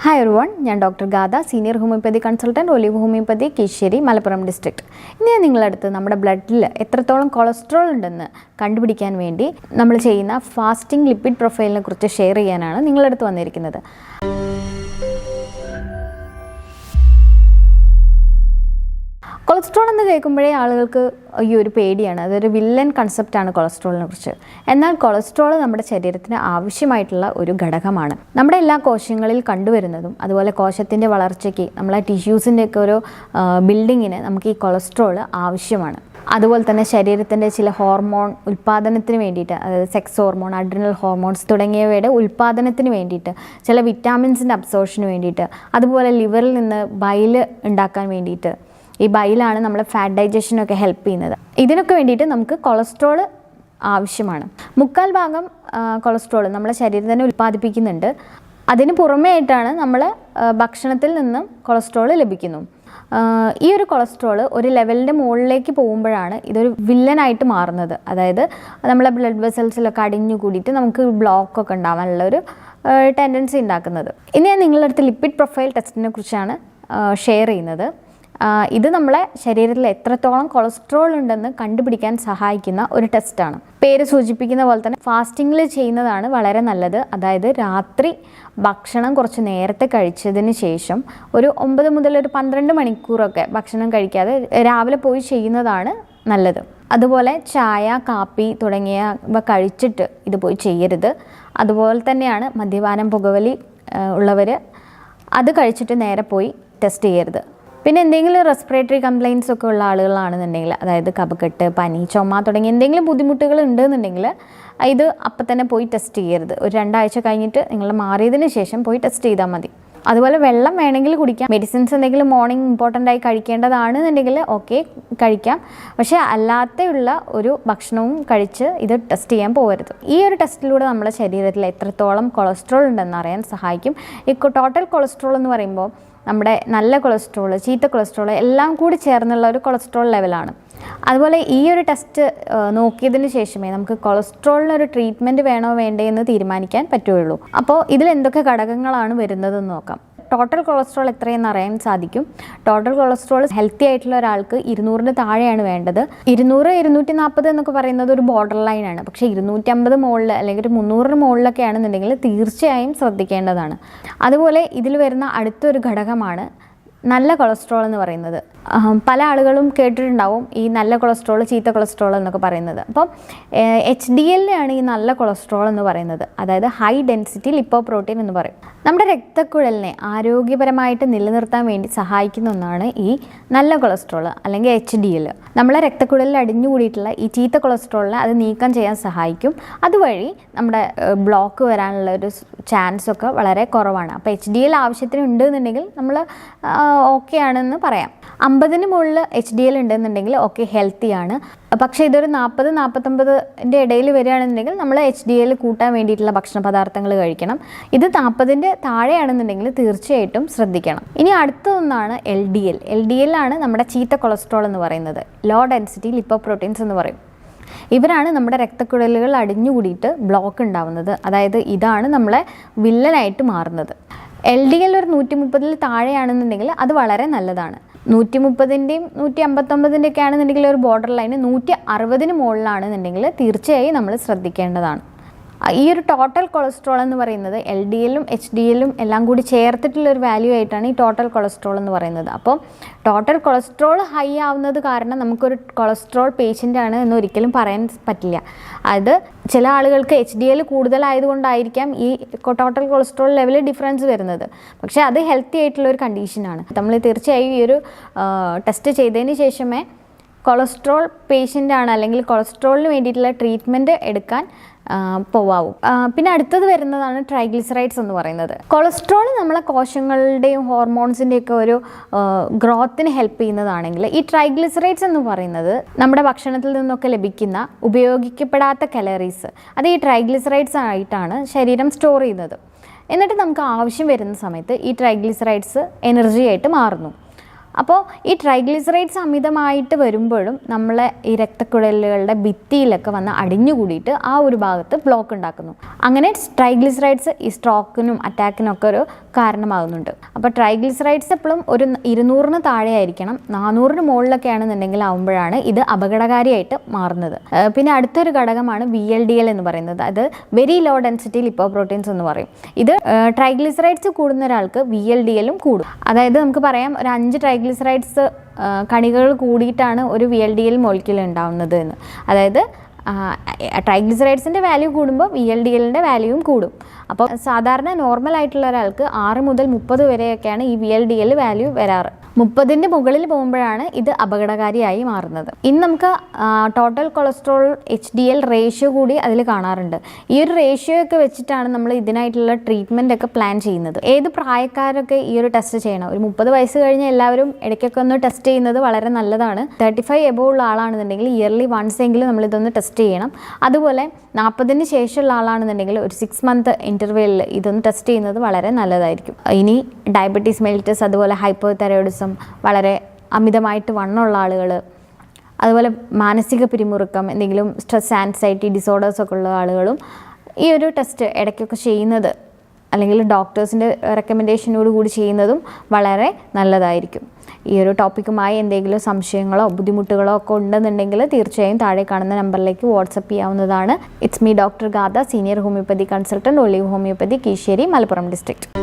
Hi everyone, ഞാൻ doctor Gatha, senior homoeopathy consultant, olive homoeopathy, Kizhisseri, Malappuram district. ഇനി ഞാൻ നിങ്ങളുടെ അടുത്ത് നമ്മുടെ ബ്ലഡിൽ എത്രത്തോളം കൊളസ്ട്രോൾ ഉണ്ടെന്ന് കണ്ടുപിടിക്കാൻ വേണ്ടി നമ്മൾ ചെയ്യുന്ന ഫാസ്റ്റിംഗ് ലിപ്പിഡ് പ്രൊഫൈലിനെ കുറിച്ച് ഷെയർ ചെയ്യാനാണ് നിങ്ങളുടെ അടുത്ത് വന്നിരിക്കുന്നത്. കൊളസ്ട്രോൾ എന്ന് കേൾക്കുമ്പോഴേ ആളുകൾക്ക് ഈ ഒരു പേടിയാണ്. അതൊരു വില്ലൻ കൺസെപ്റ്റാണ് കൊളസ്ട്രോളിനെ കുറിച്ച്. എന്നാൽ കൊളസ്ട്രോൾ നമ്മുടെ ശരീരത്തിന് ആവശ്യമായിട്ടുള്ള ഒരു ഘടകമാണ്. നമ്മുടെ എല്ലാ കോശങ്ങളിൽ കണ്ടുവരുന്നതും അതുപോലെ കോശത്തിൻ്റെ വളർച്ചയ്ക്ക്, നമ്മളെ ടിഷ്യൂസിൻ്റെയൊക്കെ ഒരു ബിൽഡിങ്ങിന് നമുക്ക് ഈ കൊളസ്ട്രോൾ ആവശ്യമാണ്. അതുപോലെ തന്നെ ശരീരത്തിൻ്റെ ചില ഹോർമോൺ ഉൽപ്പാദനത്തിന് വേണ്ടിയിട്ട്, അതായത് സെക്സ് ഹോർമോൺ, അഡ്രിനൽ ഹോർമോൺസ് തുടങ്ങിയവയുടെ ഉൽപ്പാദനത്തിന് വേണ്ടിയിട്ട്, ചില വിറ്റാമിൻസിൻ്റെ അബ്സോർഷന് വേണ്ടിയിട്ട്, അതുപോലെ ലിവറിൽ നിന്ന് ബൈൽ ഉണ്ടാക്കാൻ വേണ്ടിയിട്ട്, ഈ ബൈലാണ് നമ്മൾ ഫാറ്റ് ഡൈജഷനൊക്കെ ഹെൽപ്പ് ചെയ്യുന്നത്. ഇതിനൊക്കെ വേണ്ടിയിട്ട് നമുക്ക് കൊളസ്ട്രോൾ ആവശ്യമാണ്. 3/4 കൊളസ്ട്രോൾ നമ്മുടെ ശരീരം തന്നെ ഉൽപ്പാദിപ്പിക്കുന്നുണ്ട്. അതിന് പുറമേ ആയിട്ടാണ് നമ്മൾ ഭക്ഷണത്തിൽ നിന്നും കൊളസ്ട്രോൾ ലഭിക്കുന്നു. ഈ ഒരു കൊളസ്ട്രോൾ ഒരു ലെവലിൻ്റെ മുകളിലേക്ക് പോകുമ്പോഴാണ് ഇതൊരു വില്ലനായിട്ട് മാറുന്നത്. അതായത് നമ്മളെ ബ്ലഡ് വെസൽസിലൊക്കെ അടിഞ്ഞു കൂടിയിട്ട് നമുക്ക് ബ്ലോക്കൊക്കെ ഉണ്ടാവാനുള്ള ഒരു ടെൻഡൻസി ഉണ്ടാക്കുന്നത്. ഇനി ഞാൻ നിങ്ങളുടെ അടുത്ത് ലിപ്പിഡ് പ്രൊഫൈൽ ടെസ്റ്റിനെ കുറിച്ചാണ് ഷെയർ ചെയ്യുന്നത്. ഇത് നമ്മളെ ശരീരത്തിൽ എത്രത്തോളം കൊളസ്ട്രോൾ ഉണ്ടെന്ന് കണ്ടുപിടിക്കാൻ സഹായിക്കുന്ന ഒരു ടെസ്റ്റാണ്. പേര് സൂചിപ്പിക്കുന്ന പോലെ തന്നെ ഫാസ്റ്റിങ്ങിൽ ചെയ്യുന്നതാണ് വളരെ നല്ലത്. അതായത് രാത്രി ഭക്ഷണം കുറച്ച് നേരത്തെ കഴിച്ചതിന് ശേഷം ഒരു 9 മുതൽ ഒരു 12 മണിക്കൂറൊക്കെ ഭക്ഷണം കഴിക്കാതെ രാവിലെ പോയി ചെയ്യുന്നതാണ് നല്ലത്. അതുപോലെ ചായ, കാപ്പി തുടങ്ങിയവ കഴിച്ചിട്ട് ഇത് പോയി ചെയ്യരുത്. അതുപോലെ തന്നെയാണ് മദ്യപാനം, പുകവലി ഉള്ളവർ അത് കഴിച്ചിട്ട് നേരെ പോയി ടെസ്റ്റ് ചെയ്യരുത്. പിന്നെ എന്തെങ്കിലും റെസ്പിറേറ്ററി കംപ്ലയിൻസ് ഒക്കെ ഉള്ള ആളുകളാണെന്നുണ്ടെങ്കിൽ, അതായത് കഫക്കെട്ട്, പനി, ചുമ തുടങ്ങി എന്തെങ്കിലും ബുദ്ധിമുട്ടുകൾ ഉണ്ടെന്നുണ്ടെങ്കിൽ ഇത് അപ്പം തന്നെ പോയി ടെസ്റ്റ് ചെയ്യരുത്. ഒരു 2 ആഴ്ച കഴിഞ്ഞിട്ട് നിങ്ങൾ മാറിയതിന് ശേഷം പോയി ടെസ്റ്റ് ചെയ്താൽ മതി. അതുപോലെ വെള്ളം വേണമെങ്കിൽ കുടിക്കാം. മെഡിസിൻസ് എന്തെങ്കിലും മോർണിംഗ് ഇമ്പോർട്ടൻ്റ് ആയി കഴിക്കേണ്ടതാണെന്നുണ്ടെങ്കിൽ ഓക്കെ കഴിക്കാം. പക്ഷേ അല്ലാത്തുള്ള ഒരു ഭക്ഷണവും കഴിച്ച് ഇത് ടെസ്റ്റ് ചെയ്യാൻ പോകരുത്. ഈ ഒരു ടെസ്റ്റിലൂടെ നമ്മുടെ ശരീരത്തിൽ എത്രത്തോളം കൊളസ്ട്രോൾ ഉണ്ടെന്ന് അറിയാൻ സഹായിക്കും. ഈ ടോട്ടൽ കൊളസ്ട്രോൾ എന്ന് പറയുമ്പോൾ നമ്മുടെ നല്ല കൊളസ്ട്രോൾ, ചീത്ത കൊളസ്ട്രോൾ എല്ലാം കൂടി ചേർന്നുള്ള ഒരു കൊളസ്ട്രോൾ ലെവലാണ്. അതുപോലെ ഈ ഒരു ടെസ്റ്റ് നോക്കിയതിന് ശേഷമേ നമുക്ക് കൊളസ്ട്രോളിനൊരു ട്രീറ്റ്മെൻറ്റ് വേണോ വേണ്ടേ എന്ന് തീരുമാനിക്കാൻ പറ്റുകയുള്ളൂ. അപ്പോൾ ഇതിൽ എന്തൊക്കെ ഘടകങ്ങളാണ് വരുന്നതെന്ന് നോക്കാം. ടോട്ടൽ കൊളസ്ട്രോൾ എത്രയെന്ന് അറിയാൻ സാധിക്കും. ടോട്ടൽ കൊളസ്ട്രോൾ ഹെൽത്തി ആയിട്ടുള്ള ഒരാൾക്ക് 200-ന് താഴെയാണ് വേണ്ടത്. 200-240 എന്നൊക്കെ പറയുന്നത് ഒരു ബോർഡർ ലൈനാണ്. പക്ഷേ 250 മുകളിൽ അല്ലെങ്കിൽ ഒരു 300-ന് മുകളിലൊക്കെ ആണെന്നുണ്ടെങ്കിൽ തീർച്ചയായും ശ്രദ്ധിക്കേണ്ടതാണ്. അതുപോലെ ഇതിൽ വരുന്ന അടുത്തൊരു ഘടകമാണ് നല്ല കൊളസ്ട്രോൾ എന്ന് പറയുന്നത്. പല ആളുകളും കേട്ടിട്ടുണ്ടാവും ഈ നല്ല കൊളസ്ട്രോൾ, ചീത്ത കൊളസ്ട്രോൾ എന്നൊക്കെ പറയുന്നത്. അപ്പം HDL-നെയാണ് ഈ നല്ല കൊളസ്ട്രോൾ എന്ന് പറയുന്നത്. അതായത് ഹൈ ഡെൻസിറ്റി ലിപ്പോപ്രോട്ടീൻ എന്ന് പറയും. നമ്മുടെ രക്തക്കുഴലിനെ ആരോഗ്യപരമായിട്ട് നിലനിർത്താൻ വേണ്ടി സഹായിക്കുന്ന ഒന്നാണ് ഈ നല്ല കൊളസ്ട്രോൾ അല്ലെങ്കിൽ HDL. നമ്മളെ രക്തക്കുഴലിൽ അടിഞ്ഞുകൂടിയിട്ടുള്ള ഈ ചീത്ത കൊളസ്ട്രോളിനെ അത് നീക്കം ചെയ്യാൻ സഹായിക്കും. അതുവഴി നമ്മുടെ ബ്ലോക്ക് വരാനുള്ള ഒരു ചാൻസ് ഒക്കെ വളരെ കുറവാണ്. അപ്പോൾ HDL ആവശ്യത്തിന് ഉണ്ടെന്നുണ്ടെങ്കിൽ നമ്മൾ ഓക്കെ ആണെന്ന് പറയാം. 50-ന് മുകളിൽ HDL ഉണ്ടെന്നുണ്ടെങ്കിൽ ഓക്കെ, ഹെൽത്തിയാണ്. പക്ഷേ ഇതൊരു 40-49-ൻ്റെ ഇടയിൽ വരികയാണെന്നുണ്ടെങ്കിൽ നമ്മൾ HDL കൂട്ടാൻ വേണ്ടിയിട്ടുള്ള ഭക്ഷണ പദാർത്ഥങ്ങൾ കഴിക്കണം. ഇത് 40-ൻ്റെ താഴെയാണെന്നുണ്ടെങ്കിൽ തീർച്ചയായിട്ടും ശ്രദ്ധിക്കണം. ഇനി അടുത്തൊന്നാണ് LDL. LDL ആണ് നമ്മുടെ ചീത്ത കൊളസ്ട്രോൾ എന്ന് പറയുന്നത്. ലോ ഡെൻസിറ്റി ലിപ്പോപ്രോട്ടീൻസ് എന്ന് പറയും. ഇവരാണ് നമ്മുടെ രക്തക്കുഴലുകൾ അടിഞ്ഞുകൂടിയിട്ട് ബ്ലോക്ക് ഉണ്ടാവുന്നത്. അതായത് ഇതാണ് നമ്മളെ വില്ലനായിട്ട് മാറുന്നത്. LDL ഒരു 130-ൽ താഴെയാണെന്നുണ്ടെങ്കിൽ അത് വളരെ നല്ലതാണ്. 130-ൻ്റെയും 159-ൻ്റെ ഒക്കെ ആണെന്നുണ്ടെങ്കിൽ ഒരു ബോർഡർ ലൈന് 160-ന് മുകളിലാണെന്നുണ്ടെങ്കിൽ തീർച്ചയായും നമ്മൾ ശ്രദ്ധിക്കേണ്ടതാണ്. ഈ ഒരു ടോട്ടൽ കൊളസ്ട്രോൾ എന്ന് പറയുന്നത് LDL-ഉം HDL-ഉം എല്ലാം കൂടി ചേർത്തിട്ടുള്ളൊരു വാല്യൂ ആയിട്ടാണ് ഈ ടോട്ടൽ കൊളസ്ട്രോൾ എന്ന് പറയുന്നത്. അപ്പോൾ ടോട്ടൽ കൊളസ്ട്രോൾ ഹൈ ആവുന്നത് കാരണം നമുക്കൊരു കൊളസ്ട്രോൾ പേഷ്യൻ്റ് ആണ് എന്ന് ഒരിക്കലും പറയാൻ പറ്റില്ല. അത് ചില ആളുകൾക്ക് HDL കൂടുതലായതുകൊണ്ടായിരിക്കാം ഈ ടോട്ടൽ കൊളസ്ട്രോൾ ലെവൽ ഡിഫറൻസ് വരുന്നത്. പക്ഷേ അത് ഹെൽത്തി ആയിട്ടുള്ള ഒരു കണ്ടീഷനാണ്. നമ്മൾ തീർച്ചയായും ഈ ഒരു ടെസ്റ്റ് ചെയ്തതിന് ശേഷമേ കൊളസ്ട്രോൾ പേഷ്യൻ്റാണ് അല്ലെങ്കിൽ കൊളസ്ട്രോളിന് വേണ്ടിയിട്ടുള്ള ട്രീറ്റ്മെൻറ്റ് എടുക്കാൻ പോവാവും. പിന്നെ അടുത്തത് വരുന്നതാണ് ട്രൈഗ്ലിസറൈഡ്സ് എന്ന് പറയുന്നത്. കൊളസ്ട്രോൾ നമ്മളെ കോശങ്ങളുടെയും ഹോർമോൺസിൻ്റെയൊക്കെ ഒരു ഗ്രോത്തിന് ഹെൽപ്പ് ചെയ്യുന്നതാണെങ്കിൽ ഈ ട്രൈഗ്ലിസറൈഡ്സ് എന്ന് പറയുന്നത് നമ്മുടെ ഭക്ഷണത്തിൽ നിന്നൊക്കെ ലഭിക്കുന്ന ഉപയോഗിക്കപ്പെടാത്ത കലോറീസ്, അത് ഈ ട്രൈഗ്ലിസറൈഡ്സ് ആയിട്ടാണ് ശരീരം സ്റ്റോർ ചെയ്യുന്നത്. എന്നിട്ട് നമുക്ക് ആവശ്യം വരുന്ന സമയത്ത് ഈ ട്രൈഗ്ലിസറൈഡ്സ് എനർജി ആയിട്ട് മാറുന്നു. അപ്പോൾ ഈ ട്രൈഗ്ലിസറൈഡ്സ് അമിതമായിട്ട് വരുമ്പോഴും നമ്മളെ ഈ രക്തക്കുഴലുകളുടെ ഭിത്തിയിലൊക്കെ വന്ന് അടിഞ്ഞുകൂടിയിട്ട് ആ ഒരു ഭാഗത്ത് ബ്ലോക്ക് ഉണ്ടാക്കുന്നു. അങ്ങനെ ട്രൈഗ്ലിസറൈഡ്സ് ഈ സ്ട്രോക്കിനും അറ്റാക്കിനും ഒക്കെ ഒരു കാരണമാകുന്നുണ്ട്. അപ്പോൾ ട്രൈഗ്ലിസറൈഡ്സ് എപ്പോഴും ഒരു 200 താഴെ ആയിരിക്കണം. 400 മുകളിലൊക്കെ ആണെന്നുണ്ടെങ്കിൽ ആകുമ്പോഴാണ് ഇത് അപകടകാരിയായിട്ട് മാറുന്നത്. പിന്നെ അടുത്തൊരു ഘടകമാണ് VLDL എന്ന് പറയുന്നത്. അത് വെരി ലോ ഡെൻസിറ്റി ലിപ്പോപ്രോട്ടീൻസ് എന്ന് പറയും. ഇത് ട്രൈഗ്ലിസറൈഡ്സ് കൂടുന്ന ഒരാൾക്ക് VLDLും കൂടും. അതായത് നമുക്ക് പറയാം ഒരു 5 ട്രൈഗ്ലിസറൈഡ്സ് കണികകൾ കൂടിയിട്ടാണ് ഒരു VLDL മോളിക്യൂൾ ഉണ്ടാവുന്നത് എന്ന്. അതായത് ട്രൈഗ്ലിസറൈഡ്സിൻ്റെ വാല്യൂ കൂടുമ്പോൾ VLDLൻ്റെ വാല്യൂവും കൂടും. അപ്പോൾ സാധാരണ നോർമൽ ആയിട്ടുള്ള ഒരാൾക്ക് 6 മുതൽ 30 വരെയൊക്കെയാണ് ഈ VLDL വാല്യൂ വരാറ്. 30ൻ്റെ മുകളിൽ പോകുമ്പോഴാണ് ഇത് അപകടകാരിയായി മാറുന്നത്. ഇന്ന് നമുക്ക് ടോട്ടൽ കൊളസ്ട്രോൾ HDL റേഷ്യോ കൂടി അതിൽ കാണാറുണ്ട്. ഈ ഒരു റേഷ്യോ ഒക്കെ വെച്ചിട്ടാണ് നമ്മൾ ഇതിനായിട്ടുള്ള ട്രീറ്റ്മെൻ്റ് ഒക്കെ പ്ലാൻ ചെയ്യുന്നത്. ഏത് പ്രായക്കാരൊക്കെ ഈ ഒരു ടെസ്റ്റ് ചെയ്യണം? ഒരു 30 വയസ്സ് കഴിഞ്ഞ എല്ലാവരും ഇടയ്ക്കൊക്കെ ഒന്ന് ടെസ്റ്റ് ചെയ്യുന്നത് വളരെ നല്ലതാണ്. 35 എബോവ് ഉള്ള ആളാണെന്നുണ്ടെങ്കിൽ ഇയർലി വൺസ് എങ്കിലും നമ്മളിതൊന്ന് ടെസ്റ്റ് ചെയ്യണം. അതുപോലെ 40ന് ശേഷമുള്ള ആളാണെന്നുണ്ടെങ്കിൽ ഒരു 6 മന്ത് ഇൻ്റർവെല്ലിൽ ഇതൊന്ന് ടെസ്റ്റ് ചെയ്യുന്നത് വളരെ നല്ലതായിരിക്കും. ഇനി ഡയബറ്റീസ് മെലിറ്റസ്, അതുപോലെ ഹൈപ്പോതൈറോയിഡിസം, വളരെ അമിതമായിട്ട് വണ്ണമുള്ള ആളുകൾ, അതുപോലെ മാനസിക പിരിമുറുക്കം, എന്തെങ്കിലും സ്ട്രെസ് ആൻസൈറ്റി ഡിസോർഡേഴ്സ് ഒക്കെ ഉള്ള ആളുകളും ഈ ഒരു ടെസ്റ്റ് ഇടയ്ക്കൊക്കെ ചെയ്യുന്നത് അല്ലെങ്കിൽ ഡോക്ടേഴ്സിൻ്റെ റെക്കമെൻഡേഷനോട് കൂടി ചെയ്യുന്നതും വളരെ നല്ലതായിരിക്കും. ഈ ഒരു ടോപ്പിക്കുമായി എന്തെങ്കിലും സംശയങ്ങളോ ബുദ്ധിമുട്ടുകളോ ഒക്കെ ഉണ്ടെന്നുണ്ടെങ്കിൽ തീർച്ചയായും താഴെ കാണുന്ന നമ്പറിലേക്ക് വാട്സപ്പ് ചെയ്യാവുന്നതാണ്. It's me doctor Gatha, senior homoeopathy consultant, olive homoeopathy, Kizhisseri, Malappuram district.